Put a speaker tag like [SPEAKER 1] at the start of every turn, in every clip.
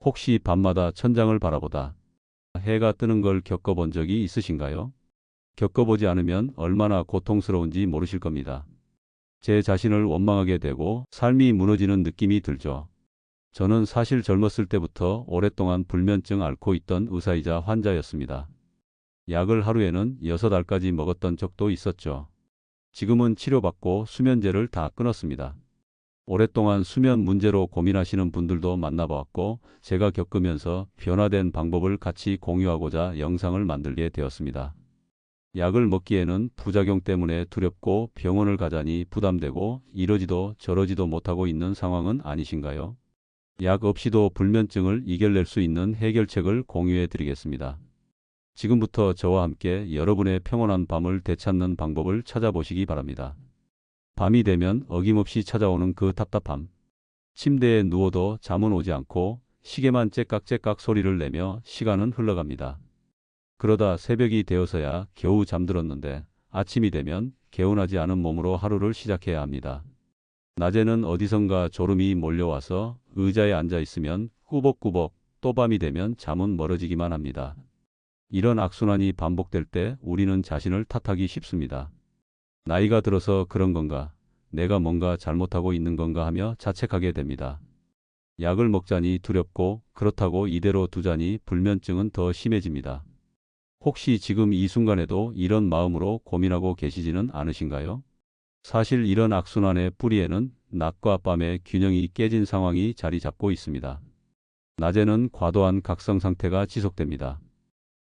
[SPEAKER 1] 혹시 밤마다 천장을 바라보다 해가 뜨는 걸 겪어본 적이 있으신가요? 겪어보지 않으면 얼마나 고통스러운지 모르실 겁니다. 제 자신을 원망하게 되고 삶이 무너지는 느낌이 들죠. 저는 사실 젊었을 때부터 오랫동안 불면증 앓고 있던 의사이자 환자였습니다. 약을 하루에는 6알까지 먹었던 적도 있었죠. 지금은 치료받고 수면제를 다 끊었습니다. 오랫동안 수면 문제로 고민하시는 분들도 만나보았고 제가 겪으면서 변화된 방법을 같이 공유하고자 영상을 만들게 되었습니다. 약을 먹기에는 부작용 때문에 두렵고 병원을 가자니 부담되고 이러지도 저러지도 못하고 있는 상황은 아니신가요? 약 없이도 불면증을 이겨낼 수 있는 해결책을 공유해 드리겠습니다. 지금부터 저와 함께 여러분의 평온한 밤을 되찾는 방법을 찾아보시기 바랍니다. 밤이 되면 어김없이 찾아오는 그 답답함. 침대에 누워도 잠은 오지 않고 시계만 째깍째깍 소리를 내며 시간은 흘러갑니다. 그러다 새벽이 되어서야 겨우 잠들었는데 아침이 되면 개운하지 않은 몸으로 하루를 시작해야 합니다. 낮에는 어디선가 졸음이 몰려와서 의자에 앉아 있으면 꾸벅꾸벅, 또 밤이 되면 잠은 멀어지기만 합니다. 이런 악순환이 반복될 때 우리는 자신을 탓하기 쉽습니다. 나이가 들어서 그런 건가? 내가 뭔가 잘못하고 있는 건가 하며 자책하게 됩니다. 약을 먹자니 두렵고 그렇다고 이대로 두자니 불면증은 더 심해집니다. 혹시 지금 이 순간에도 이런 마음으로 고민하고 계시지는 않으신가요? 사실 이런 악순환의 뿌리에는 낮과 밤의 균형이 깨진 상황이 자리 잡고 있습니다. 낮에는 과도한 각성 상태가 지속됩니다.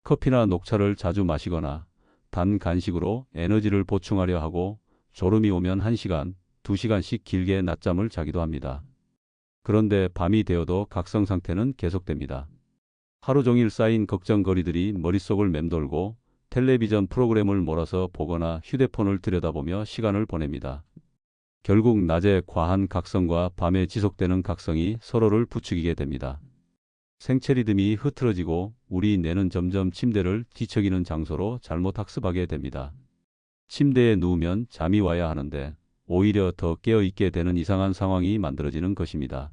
[SPEAKER 1] 커피나 녹차를 자주 마시거나 단 간식으로 에너지를 보충하려 하고 졸음이 오면 1시간, 2시간씩 길게 낮잠을 자기도 합니다. 그런데 밤이 되어도 각성 상태는 계속됩니다. 하루 종일 쌓인 걱정거리들이 머릿속을 맴돌고 텔레비전 프로그램을 몰아서 보거나 휴대폰을 들여다보며 시간을 보냅니다. 결국 낮에 과한 각성과 밤에 지속되는 각성이 서로를 부추기게 됩니다. 생체 리듬이 흐트러지고 우리 뇌는 점점 침대를 뒤척이는 장소로 잘못 학습하게 됩니다. 침대에 누우면 잠이 와야 하는데 오히려 더 깨어있게 되는 이상한 상황이 만들어지는 것입니다.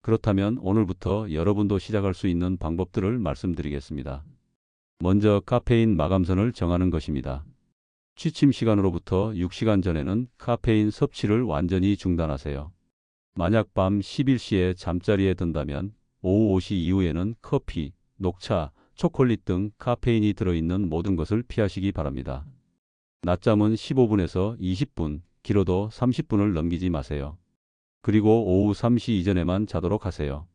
[SPEAKER 1] 그렇다면 오늘부터 여러분도 시작할 수 있는 방법들을 말씀드리겠습니다. 먼저 카페인 마감선을 정하는 것입니다. 취침 시간으로부터 6시간 전에는 카페인 섭취를 완전히 중단하세요. 만약 밤 11시에 잠자리에 든다면 오후 5시 이후에는 커피, 녹차, 초콜릿 등 카페인이 들어있는 모든 것을 피하시기 바랍니다. 낮잠은 15분에서 20분, 길어도 30분을 넘기지 마세요. 그리고 오후 3시 이전에만 자도록 하세요.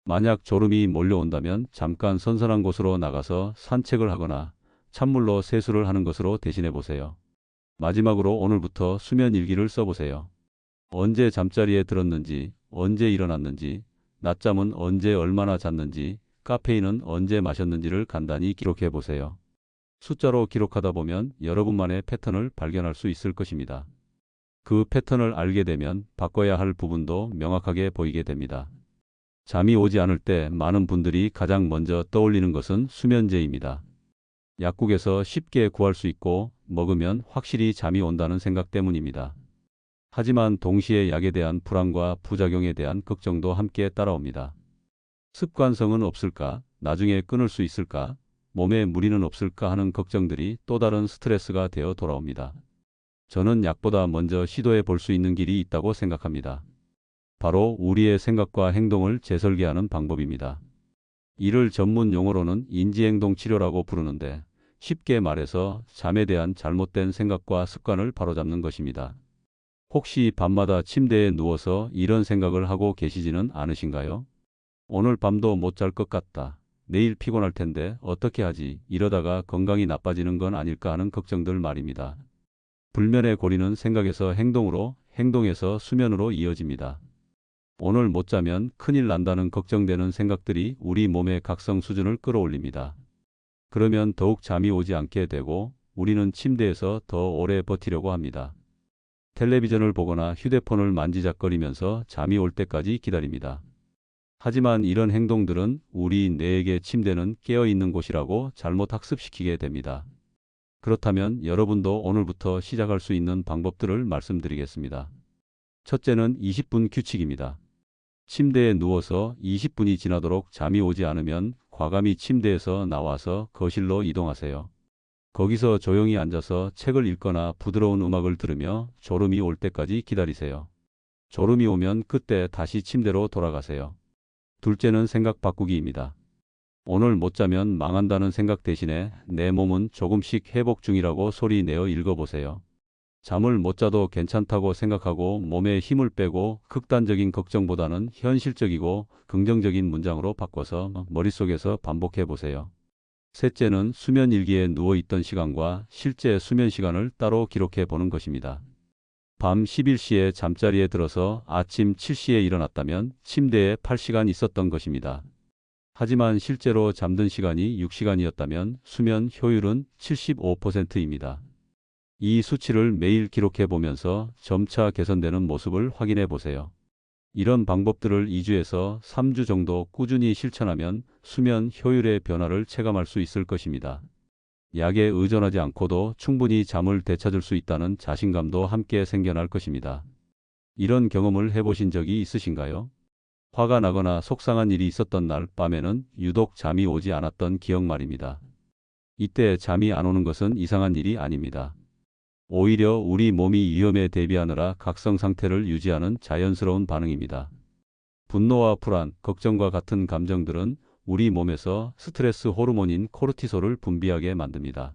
[SPEAKER 1] 만약 졸음이 몰려온다면 잠깐 선선한 곳으로 나가서 산책을 하거나 찬물로 세수를 하는 것으로 대신해 보세요. 마지막으로 오늘부터 수면 일기를 써보세요. 언제 잠자리에 들었는지, 언제 일어났는지, 낮잠은 언제 얼마나 잤는지, 카페인은 언제 마셨는지를 간단히 기록해 보세요. 숫자로 기록하다 보면 여러분만의 패턴을 발견할 수 있을 것입니다. 그 패턴을 알게 되면 바꿔야 할 부분도 명확하게 보이게 됩니다. 잠이 오지 않을 때 많은 분들이 가장 먼저 떠올리는 것은 수면제입니다. 약국에서 쉽게 구할 수 있고 먹으면 확실히 잠이 온다는 생각 때문입니다. 하지만 동시에 약에 대한 불안과 부작용에 대한 걱정도 함께 따라옵니다. 습관성은 없을까? 나중에 끊을 수 있을까? 몸에 무리는 없을까 하는 걱정들이 또 다른 스트레스가 되어 돌아옵니다. 저는 약보다 먼저 시도해 볼 수 있는 길이 있다고 생각합니다. 바로 우리의 생각과 행동을 재설계하는 방법입니다. 이를 전문 용어로는 인지행동 치료라고 부르는데 쉽게 말해서 잠에 대한 잘못된 생각과 습관을 바로잡는 것입니다. 혹시 밤마다 침대에 누워서 이런 생각을 하고 계시지는 않으신가요? 오늘 밤도 못 잘 것 같다. 내일 피곤할 텐데 어떻게 하지? 이러다가 건강이 나빠지는 건 아닐까 하는 걱정들 말입니다. 불면의 고리는 생각에서 행동으로, 행동에서 수면으로 이어집니다. 오늘 못 자면 큰일 난다는 걱정되는 생각들이 우리 몸의 각성 수준을 끌어올립니다. 그러면 더욱 잠이 오지 않게 되고 우리는 침대에서 더 오래 버티려고 합니다. 텔레비전을 보거나 휴대폰을 만지작거리면서 잠이 올 때까지 기다립니다. 하지만 이런 행동들은 우리 뇌에게 침대는 깨어있는 곳이라고 잘못 학습시키게 됩니다. 그렇다면 여러분도 오늘부터 시작할 수 있는 방법들을 말씀드리겠습니다. 첫째는 20분 규칙입니다. 침대에 누워서 20분이 지나도록 잠이 오지 않으면 과감히 침대에서 나와서 거실로 이동하세요. 거기서 조용히 앉아서 책을 읽거나 부드러운 음악을 들으며 졸음이 올 때까지 기다리세요. 졸음이 오면 그때 다시 침대로 돌아가세요. 둘째는 생각 바꾸기입니다. 오늘 못 자면 망한다는 생각 대신에 내 몸은 조금씩 회복 중이라고 소리 내어 읽어보세요. 잠을 못 자도 괜찮다고 생각하고 몸에 힘을 빼고 극단적인 걱정보다는 현실적이고 긍정적인 문장으로 바꿔서 머릿속에서 반복해 보세요. 셋째는 수면 일기에 누워 있던 시간과 실제 수면 시간을 따로 기록해 보는 것입니다. 밤 11시에 잠자리에 들어서 아침 7시에 일어났다면 침대에 8시간 있었던 것입니다. 하지만 실제로 잠든 시간이 6시간이었다면 수면 효율은 75%입니다. 이 수치를 매일 기록해 보면서 점차 개선되는 모습을 확인해 보세요. 이런 방법들을 2주에서 3주 정도 꾸준히 실천하면 수면 효율의 변화를 체감할 수 있을 것입니다. 약에 의존하지 않고도 충분히 잠을 되찾을 수 있다는 자신감도 함께 생겨날 것입니다. 이런 경험을 해보신 적이 있으신가요? 화가 나거나 속상한 일이 있었던 날 밤에는 유독 잠이 오지 않았던 기억 말입니다. 이때 잠이 안 오는 것은 이상한 일이 아닙니다. 오히려 우리 몸이 위험에 대비하느라 각성 상태를 유지하는 자연스러운 반응입니다. 분노와 불안, 걱정과 같은 감정들은 우리 몸에서 스트레스 호르몬인 코르티솔을 분비하게 만듭니다.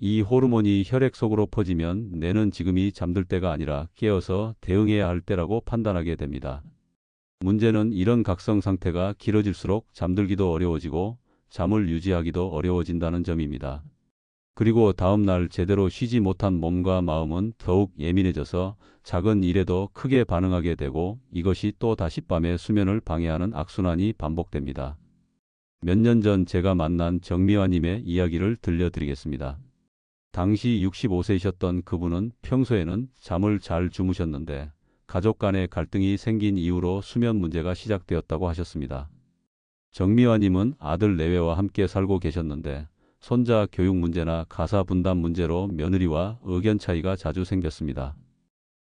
[SPEAKER 1] 이 호르몬이 혈액 속으로 퍼지면 뇌는 지금이 잠들 때가 아니라 깨어서 대응해야 할 때라고 판단하게 됩니다. 문제는 이런 각성 상태가 길어질수록 잠들기도 어려워지고 잠을 유지하기도 어려워진다는 점입니다. 그리고 다음 날 제대로 쉬지 못한 몸과 마음은 더욱 예민해져서 작은 일에도 크게 반응하게 되고 이것이 또 다시 밤의 수면을 방해하는 악순환이 반복됩니다. 몇 년 전 제가 만난 정미화님의 이야기를 들려드리겠습니다. 당시 65세이셨던 그분은 평소에는 잠을 잘 주무셨는데 가족 간의 갈등이 생긴 이후로 수면 문제가 시작되었다고 하셨습니다. 정미화님은 아들 내외와 함께 살고 계셨는데 손자 교육 문제나 가사 분담 문제로 며느리와 의견 차이가 자주 생겼습니다.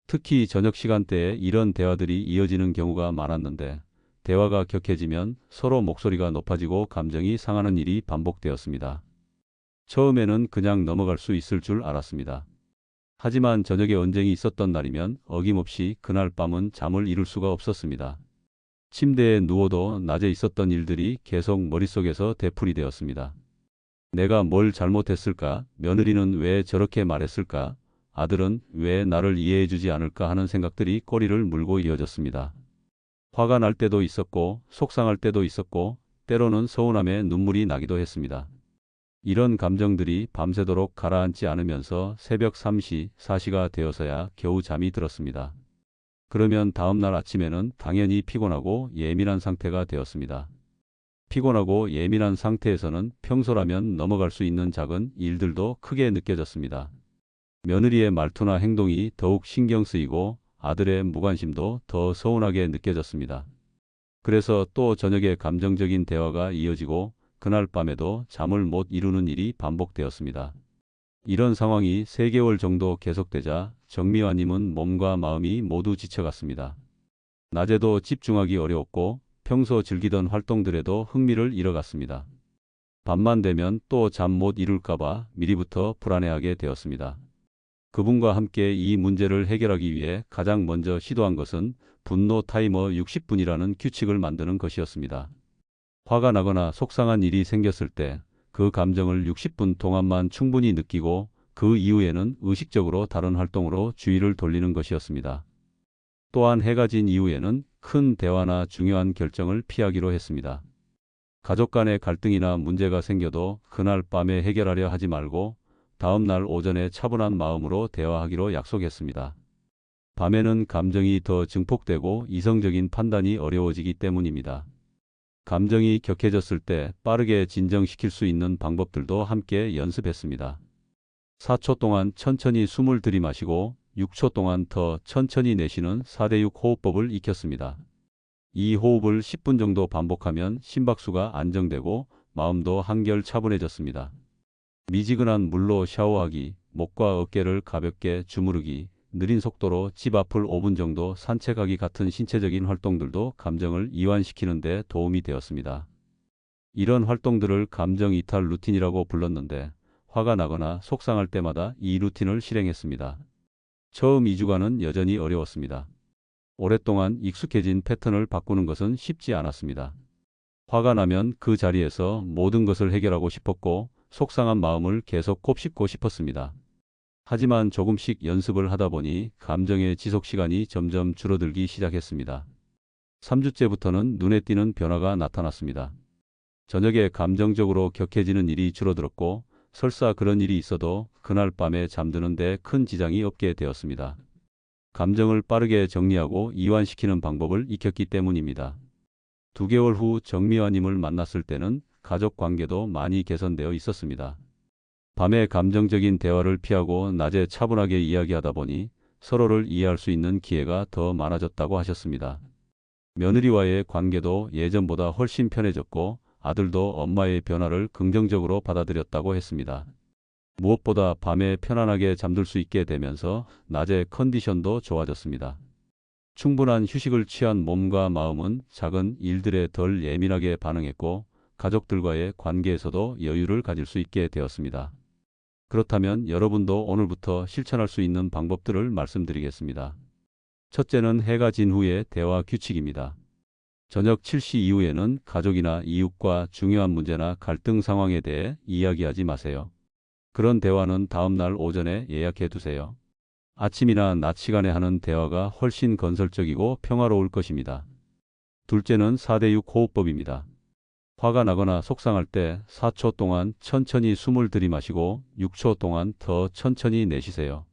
[SPEAKER 1] 특히 저녁 시간대에 이런 대화들이 이어지는 경우가 많았는데 대화가 격해지면 서로 목소리가 높아지고 감정이 상하는 일이 반복되었습니다. 처음에는 그냥 넘어갈 수 있을 줄 알았습니다. 하지만 저녁에 언쟁이 있었던 날이면 어김없이 그날 밤은 잠을 이룰 수가 없었습니다. 침대에 누워도 낮에 있었던 일들이 계속 머릿속에서 되풀이 되었습니다. 내가 뭘 잘못했을까? 며느리는 왜 저렇게 말했을까? 아들은 왜 나를 이해해주지 않을까 하는 생각들이 꼬리를 물고 이어졌습니다. 화가 날 때도 있었고 속상할 때도 있었고 때로는 서운함에 눈물이 나기도 했습니다. 이런 감정들이 밤새도록 가라앉지 않으면서 새벽 3시, 4시가 되어서야 겨우 잠이 들었습니다. 그러면 다음 날 아침에는 당연히 피곤하고 예민한 상태가 되었습니다. 피곤하고 예민한 상태에서는 평소라면 넘어갈 수 있는 작은 일들도 크게 느껴졌습니다. 며느리의 말투나 행동이 더욱 신경 쓰이고 아들의 무관심도 더 서운하게 느껴졌습니다. 그래서 또 저녁에 감정적인 대화가 이어지고 그날 밤에도 잠을 못 이루는 일이 반복되었습니다. 이런 상황이 3개월 정도 계속되자 정미화님은 몸과 마음이 모두 지쳐갔습니다. 낮에도 집중하기 어려웠고 평소 즐기던 활동들에도 흥미를 잃어갔습니다. 밤만 되면 또 잠 못 이룰까봐 미리부터 불안해하게 되었습니다. 그분과 함께 이 문제를 해결하기 위해 가장 먼저 시도한 것은 분노 타이머 60분이라는 규칙을 만드는 것이었습니다. 화가 나거나 속상한 일이 생겼을 때 그 감정을 60분 동안만 충분히 느끼고 그 이후에는 의식적으로 다른 활동으로 주의를 돌리는 것이었습니다. 또한 해가 진 이후에는 큰 대화나 중요한 결정을 피하기로 했습니다. 가족 간의 갈등이나 문제가 생겨도 그날 밤에 해결하려 하지 말고 다음 날 오전에 차분한 마음으로 대화하기로 약속했습니다. 밤에는 감정이 더 증폭되고 이성적인 판단이 어려워지기 때문입니다. 감정이 격해졌을 때 빠르게 진정시킬 수 있는 방법들도 함께 연습했습니다. 4초 동안 천천히 숨을 들이마시고 6초 동안 더 천천히 내쉬는 4대6 호흡법을 익혔습니다. 이 호흡을 10분 정도 반복하면 심박수가 안정되고 마음도 한결 차분해졌습니다. 미지근한 물로 샤워하기, 목과 어깨를 가볍게 주무르기, 느린 속도로 집 앞을 5분 정도 산책하기 같은 신체적인 활동들도 감정을 이완시키는 데 도움이 되었습니다. 이런 활동들을 감정 이탈 루틴이라고 불렀는데 화가 나거나 속상할 때마다 이 루틴을 실행했습니다. 처음 2주간은 여전히 어려웠습니다. 오랫동안 익숙해진 패턴을 바꾸는 것은 쉽지 않았습니다. 화가 나면 그 자리에서 모든 것을 해결하고 싶었고 속상한 마음을 계속 곱씹고 싶었습니다. 하지만 조금씩 연습을 하다 보니 감정의 지속 시간이 점점 줄어들기 시작했습니다. 3주째부터는 눈에 띄는 변화가 나타났습니다. 저녁에 감정적으로 격해지는 일이 줄어들었고 설사 그런 일이 있어도 그날 밤에 잠드는 데 큰 지장이 없게 되었습니다. 감정을 빠르게 정리하고 이완시키는 방법을 익혔기 때문입니다. 2개월 후 정미화님을 만났을 때는 가족 관계도 많이 개선되어 있었습니다. 밤에 감정적인 대화를 피하고 낮에 차분하게 이야기하다 보니 서로를 이해할 수 있는 기회가 더 많아졌다고 하셨습니다. 며느리와의 관계도 예전보다 훨씬 편해졌고 아들도 엄마의 변화를 긍정적으로 받아들였다고 했습니다. 무엇보다 밤에 편안하게 잠들 수 있게 되면서 낮에 컨디션도 좋아졌습니다. 충분한 휴식을 취한 몸과 마음은 작은 일들에 덜 예민하게 반응했고 가족들과의 관계에서도 여유를 가질 수 있게 되었습니다. 그렇다면 여러분도 오늘부터 실천할 수 있는 방법들을 말씀드리겠습니다. 첫째는 해가 진 후의 대화 규칙입니다. 저녁 7시 이후에는 가족이나 이웃과 중요한 문제나 갈등 상황에 대해 이야기하지 마세요. 그런 대화는 다음 날 오전에 예약해 두세요. 아침이나 낮 시간에 하는 대화가 훨씬 건설적이고 평화로울 것입니다. 둘째는 4대6 호흡법입니다. 화가 나거나 속상할 때 4초 동안 천천히 숨을 들이마시고 6초 동안 더 천천히 내쉬세요.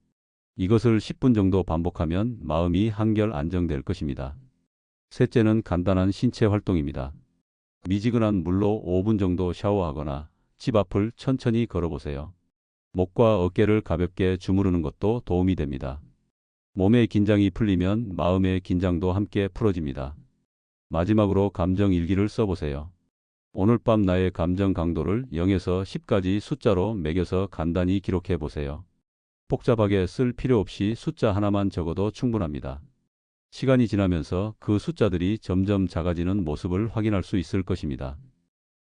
[SPEAKER 1] 이것을 10분 정도 반복하면 마음이 한결 안정될 것입니다. 셋째는 간단한 신체 활동입니다. 미지근한 물로 5분 정도 샤워하거나 집 앞을 천천히 걸어보세요. 목과 어깨를 가볍게 주무르는 것도 도움이 됩니다. 몸의 긴장이 풀리면 마음의 긴장도 함께 풀어집니다. 마지막으로 감정 일기를 써보세요. 오늘 밤 나의 감정 강도를 0에서 10까지 숫자로 매겨서 간단히 기록해 보세요. 복잡하게 쓸 필요 없이 숫자 하나만 적어도 충분합니다. 시간이 지나면서 그 숫자들이 점점 작아지는 모습을 확인할 수 있을 것입니다.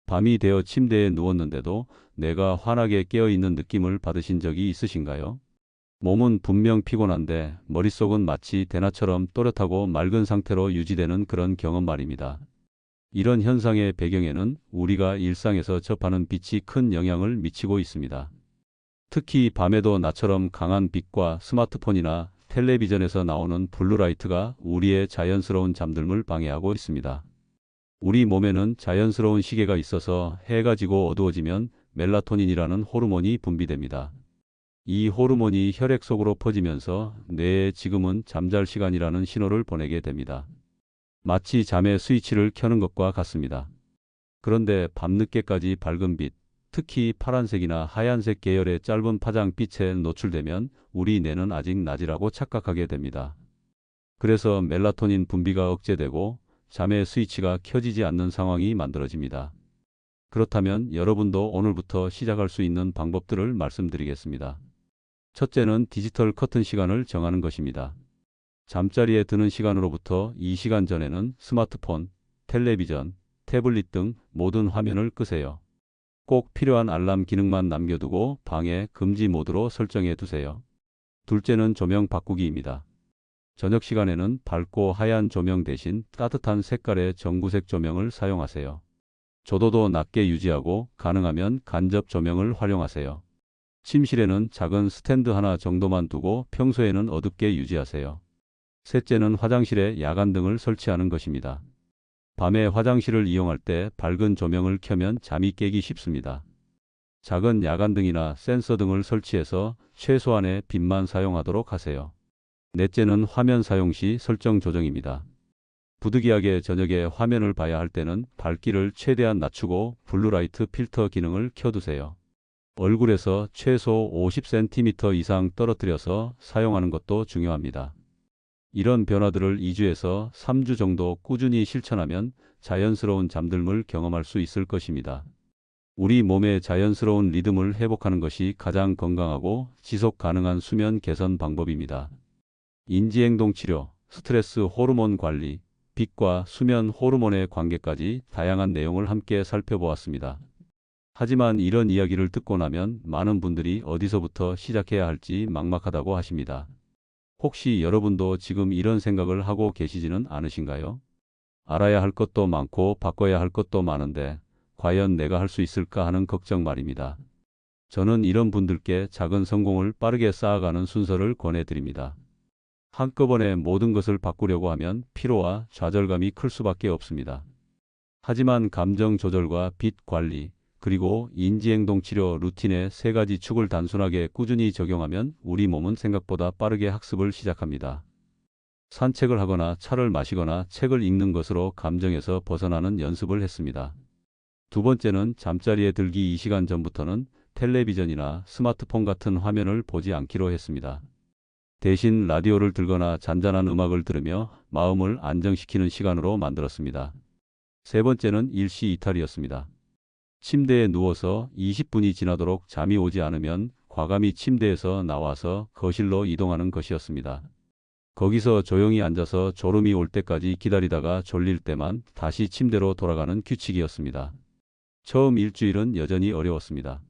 [SPEAKER 1] 밤이 되어 침대에 누웠는데도 내가 환하게 깨어있는 느낌을 받으신 적이 있으신가요? 몸은 분명 피곤한데 머릿속은 마치 대나처럼 또렷하고 맑은 상태로 유지되는 그런 경험 말입니다. 이런 현상의 배경에는 우리가 일상에서 접하는 빛이 큰 영향을 미치고 있습니다. 특히 밤에도 나처럼 강한 빛과 스마트폰이나 텔레비전에서 나오는 블루라이트가 우리의 자연스러운 잠듦을 방해하고 있습니다. 우리 몸에는 자연스러운 시계가 있어서 해가 지고 어두워지면 멜라토닌이라는 호르몬이 분비됩니다. 이 호르몬이 혈액 속으로 퍼지면서 뇌에 지금은 잠잘 시간이라는 신호를 보내게 됩니다. 마치 잠의 스위치를 켜는 것과 같습니다. 그런데 밤늦게까지 밝은 빛, 특히 파란색이나 하얀색 계열의 짧은 파장빛에 노출되면 우리 뇌는 아직 낮이라고 착각하게 됩니다. 그래서 멜라토닌 분비가 억제되고 잠의 스위치가 켜지지 않는 상황이 만들어집니다. 그렇다면 여러분도 오늘부터 시작할 수 있는 방법들을 말씀드리겠습니다. 첫째는 디지털 커튼 시간을 정하는 것입니다. 잠자리에 드는 시간으로부터 2시간 전에는 스마트폰, 텔레비전, 태블릿 등 모든 화면을 끄세요. 꼭 필요한 알람 기능만 남겨두고 방해 금지 모드로 설정해 두세요. 둘째는 조명 바꾸기입니다. 저녁 시간에는 밝고 하얀 조명 대신 따뜻한 색깔의 전구색 조명을 사용하세요. 조도도 낮게 유지하고 가능하면 간접 조명을 활용하세요. 침실에는 작은 스탠드 하나 정도만 두고 평소에는 어둡게 유지하세요. 셋째는 화장실에 야간등을 설치하는 것입니다. 밤에 화장실을 이용할 때 밝은 조명을 켜면 잠이 깨기 쉽습니다. 작은 야간등이나 센서 등을 설치해서 최소한의 빛만 사용하도록 하세요. 넷째는 화면 사용 시 설정 조정입니다. 부득이하게 저녁에 화면을 봐야 할 때는 밝기를 최대한 낮추고 블루라이트 필터 기능을 켜두세요. 얼굴에서 최소 50cm 이상 떨어뜨려서 사용하는 것도 중요합니다. 이런 변화들을 2주에서 3주 정도 꾸준히 실천하면 자연스러운 잠듦을 경험할 수 있을 것입니다. 우리 몸의 자연스러운 리듬을 회복하는 것이 가장 건강하고 지속 가능한 수면 개선 방법입니다. 인지행동 치료, 스트레스 호르몬 관리, 빛과 수면 호르몬의 관계까지 다양한 내용을 함께 살펴보았습니다. 하지만 이런 이야기를 듣고 나면 많은 분들이 어디서부터 시작해야 할지 막막하다고 하십니다. 혹시 여러분도 지금 이런 생각을 하고 계시지는 않으신가요? 알아야 할 것도 많고 바꿔야 할 것도 많은데 과연 내가 할 수 있을까 하는 걱정 말입니다. 저는 이런 분들께 작은 성공을 빠르게 쌓아가는 순서를 권해드립니다. 한꺼번에 모든 것을 바꾸려고 하면 피로와 좌절감이 클 수밖에 없습니다. 하지만 감정 조절과 빛 관리, 그리고 인지행동 치료 루틴의 세 가지 축을 단순하게 꾸준히 적용하면 우리 몸은 생각보다 빠르게 학습을 시작합니다. 산책을 하거나 차를 마시거나 책을 읽는 것으로 감정에서 벗어나는 연습을 했습니다. 두 번째는 잠자리에 들기 2시간 전부터는 텔레비전이나 스마트폰 같은 화면을 보지 않기로 했습니다. 대신 라디오를 들거나 잔잔한 음악을 들으며 마음을 안정시키는 시간으로 만들었습니다. 세 번째는 일시 이탈이었습니다. 침대에 누워서 20분이 지나도록 잠이 오지 않으면 과감히 침대에서 나와서 거실로 이동하는 것이었습니다. 거기서 조용히 앉아서 졸음이 올 때까지 기다리다가 졸릴 때만 다시 침대로 돌아가는 규칙이었습니다. 처음 일주일은 여전히 어려웠습니다.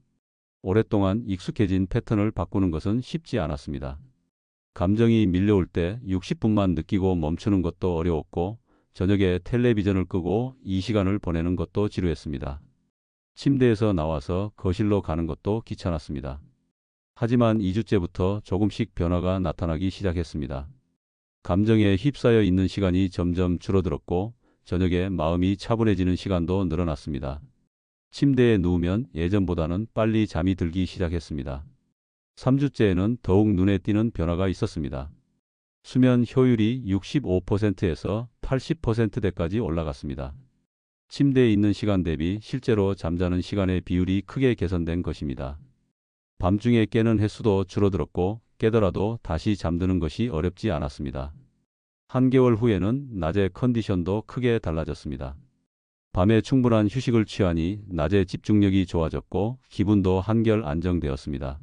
[SPEAKER 1] 오랫동안 익숙해진 패턴을 바꾸는 것은 쉽지 않았습니다. 감정이 밀려올 때 60분만 느끼고 멈추는 것도 어려웠고, 저녁에 텔레비전을 끄고 이 시간을 보내는 것도 지루했습니다. 침대에서 나와서 거실로 가는 것도 귀찮았습니다. 하지만 2주째부터 조금씩 변화가 나타나기 시작했습니다. 감정에 휩싸여 있는 시간이 점점 줄어들었고, 저녁에 마음이 차분해지는 시간도 늘어났습니다. 침대에 누우면 예전보다는 빨리 잠이 들기 시작했습니다. 3주째에는 더욱 눈에 띄는 변화가 있었습니다. 수면 효율이 65%에서 80%대까지 올라갔습니다. 침대에 있는 시간 대비 실제로 잠자는 시간의 비율이 크게 개선된 것입니다. 밤중에 깨는 횟수도 줄어들었고, 깨더라도 다시 잠드는 것이 어렵지 않았습니다. 한개월 후에는 낮의 컨디션도 크게 달라졌습니다. 밤에 충분한 휴식을 취하니 낮에 집중력이 좋아졌고 기분도 한결 안정되었습니다.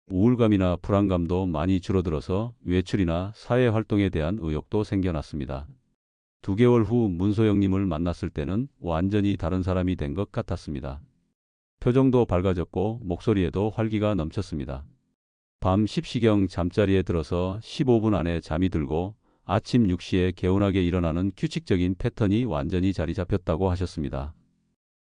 [SPEAKER 1] 우울감이나 불안감도 많이 줄어들어서 외출이나 사회활동에 대한 의욕도 생겨났습니다. 2개월 후 문소영님을 만났을 때는 완전히 다른 사람이 된 것 같았습니다. 표정도 밝아졌고 목소리에도 활기가 넘쳤습니다. 밤 10시경 잠자리에 들어서 15분 안에 잠이 들고 아침 6시에 개운하게 일어나는 규칙적인 패턴이 완전히 자리 잡혔다고 하셨습니다.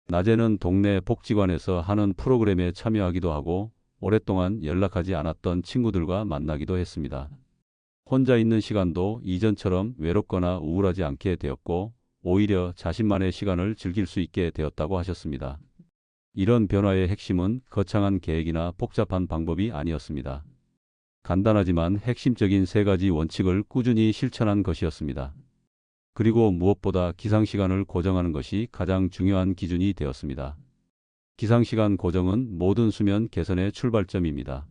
[SPEAKER 1] 낮에는 동네 복지관에서 하는 프로그램에 참여하기도 하고 오랫동안 연락하지 않았던 친구들과 만나기도 했습니다. 혼자 있는 시간도 이전처럼 외롭거나 우울하지 않게 되었고 오히려 자신만의 시간을 즐길 수 있게 되었다고 하셨습니다. 이런 변화의 핵심은 거창한 계획이나 복잡한 방법이 아니었습니다. 간단하지만 핵심적인 세 가지 원칙을 꾸준히 실천한 것이었습니다. 그리고 무엇보다 기상시간을 고정하는 것이 가장 중요한 기준이 되었습니다. 기상시간 고정은 모든 수면 개선의 출발점입니다.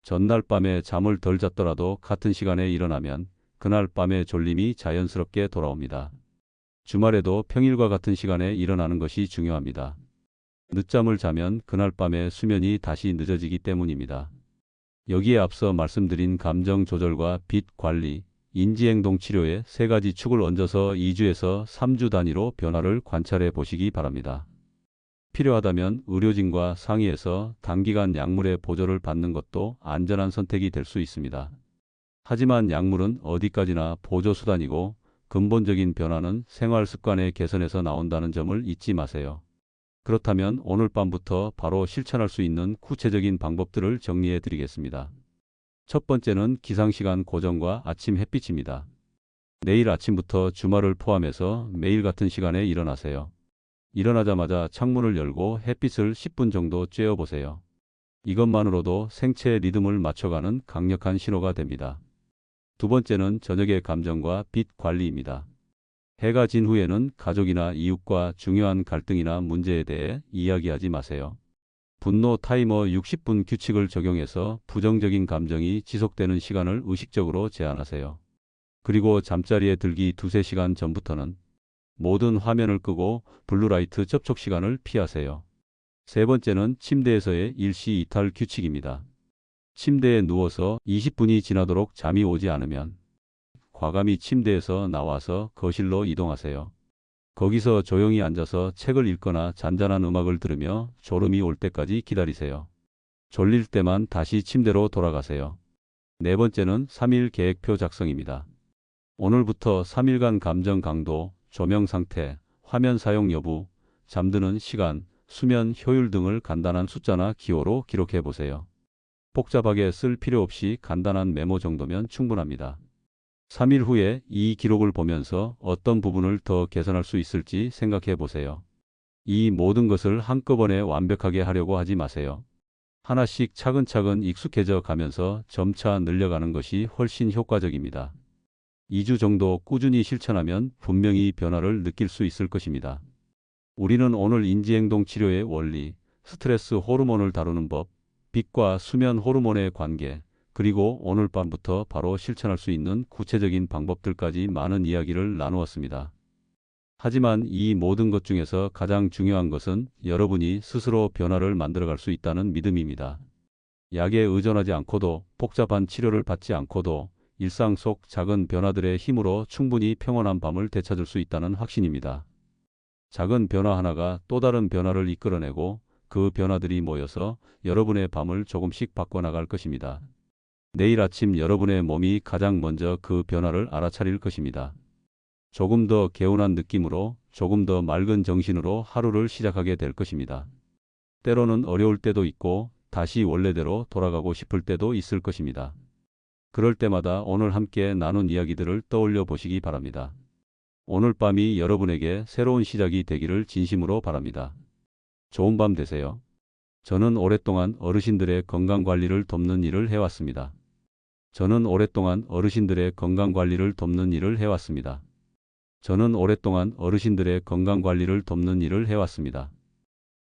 [SPEAKER 1] 전날 밤에 잠을 덜 잤더라도 같은 시간에 일어나면 그날 밤의 졸림이 자연스럽게 돌아옵니다. 주말에도 평일과 같은 시간에 일어나는 것이 중요합니다. 늦잠을 자면 그날 밤에 수면이 다시 늦어지기 때문입니다. 여기에 앞서 말씀드린 감정 조절과 빛 관리, 인지행동 치료의 세 가지 축을 얹어서 2주에서 3주 단위로 변화를 관찰해 보시기 바랍니다. 필요하다면 의료진과 상의해서 단기간 약물의 보조를 받는 것도 안전한 선택이 될 수 있습니다. 하지만 약물은 어디까지나 보조수단이고 근본적인 변화는 생활 습관의 개선에서 나온다는 점을 잊지 마세요. 그렇다면 오늘 밤부터 바로 실천할 수 있는 구체적인 방법들을 정리해 드리겠습니다. 첫 번째는 기상시간 고정과 아침 햇빛입니다. 내일 아침부터 주말을 포함해서 매일 같은 시간에 일어나세요. 일어나자마자 창문을 열고 햇빛을 10분 정도 쬐어보세요. 이것만으로도 생체 리듬을 맞춰가는 강력한 신호가 됩니다. 두 번째는 저녁의 감정과 빛 관리입니다. 해가 진 후에는 가족이나 이웃과 중요한 갈등이나 문제에 대해 이야기하지 마세요. 분노 타이머 60분 규칙을 적용해서 부정적인 감정이 지속되는 시간을 의식적으로 제한하세요. 그리고 잠자리에 들기 2~3시간 전부터는 모든 화면을 끄고 블루라이트 접촉 시간을 피하세요. 세 번째는 침대에서의 일시 이탈 규칙입니다. 침대에 누워서 20분이 지나도록 잠이 오지 않으면 과감히 침대에서 나와서 거실로 이동하세요. 거기서 조용히 앉아서 책을 읽거나 잔잔한 음악을 들으며 졸음이 올 때까지 기다리세요. 졸릴 때만 다시 침대로 돌아가세요. 네 번째는 3일 계획표 작성입니다. 오늘부터 3일간 감정 강도, 조명 상태, 화면 사용 여부, 잠드는 시간, 수면 효율 등을 간단한 숫자나 기호로 기록해 보세요. 복잡하게 쓸 필요 없이 간단한 메모 정도면 충분합니다. 3일 후에 이 기록을 보면서 어떤 부분을 더 개선할 수 있을지 생각해 보세요. 이 모든 것을 한꺼번에 완벽하게 하려고 하지 마세요. 하나씩 차근차근 익숙해져 가면서 점차 늘려가는 것이 훨씬 효과적입니다. 2주 정도 꾸준히 실천하면 분명히 변화를 느낄 수 있을 것입니다. 우리는 오늘 인지행동 치료의 원리, 스트레스 호르몬을 다루는 법, 빛과 수면 호르몬의 관계, 그리고 오늘 밤부터 바로 실천할 수 있는 구체적인 방법들까지 많은 이야기를 나누었습니다. 하지만 이 모든 것 중에서 가장 중요한 것은 여러분이 스스로 변화를 만들어갈 수 있다는 믿음입니다. 약에 의존하지 않고도, 복잡한 치료를 받지 않고도 일상 속 작은 변화들의 힘으로 충분히 평온한 밤을 되찾을 수 있다는 확신입니다. 작은 변화 하나가 또 다른 변화를 이끌어내고 그 변화들이 모여서 여러분의 밤을 조금씩 바꿔나갈 것입니다. 내일 아침 여러분의 몸이 가장 먼저 그 변화를 알아차릴 것입니다. 조금 더 개운한 느낌으로, 조금 더 맑은 정신으로 하루를 시작하게 될 것입니다. 때로는 어려울 때도 있고 다시 원래대로 돌아가고 싶을 때도 있을 것입니다. 그럴 때마다 오늘 함께 나눈 이야기들을 떠올려 보시기 바랍니다. 오늘 밤이 여러분에게 새로운 시작이 되기를 진심으로 바랍니다. 좋은 밤 되세요. 저는 오랫동안 어르신들의 건강관리를 돕는 일을 해왔습니다. 저는 오랫동안 어르신들의 건강관리를 돕는 일을 해왔습니다. 저는 오랫동안 어르신들의 건강관리를 돕는 일을 해왔습니다.